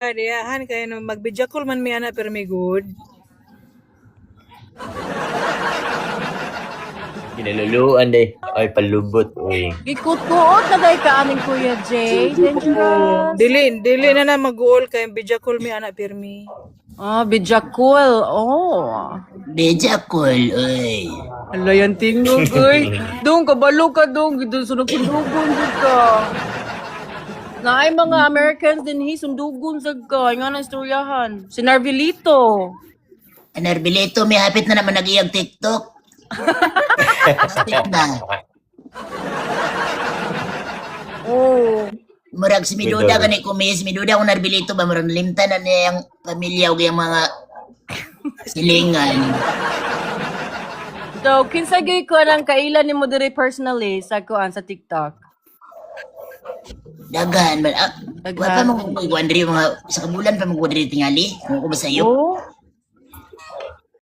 diyahan kay no mag-video call man mi ana pero may good. Kinaluluan day. Ay, palubot. Uy. Gikutuot na day ka aming Kuya Jay. Dangerous. Dili na mag-goal kay video call mi ana pirmi. Oh, bijakul. Oh. Bejakol, uy. Hala yan tingog, uy. Dong, kabalo ka dong. Doon sa nagsundugon ka. Na ay mga Americans din sundugon sa ka. Nga na istoryahan. Si Narvilito. Narbilito, may hapit na naman nag-iyag TikTok. Hapit na. Oh. Murag si Miduda gani kumis, Miduda kung Narbilito ba, murag nalimtan na niya yung pamilya o yung mga silingan. So, kinsa gyud ko lang kailan ni mo diri personally sa kuan sa TikTok. Dagan, man. Daghan. Wala pa mong kuwan diri mga, sa kabulan pa mong kuwan diri tingali, kung ko ba sa'yo. Oh.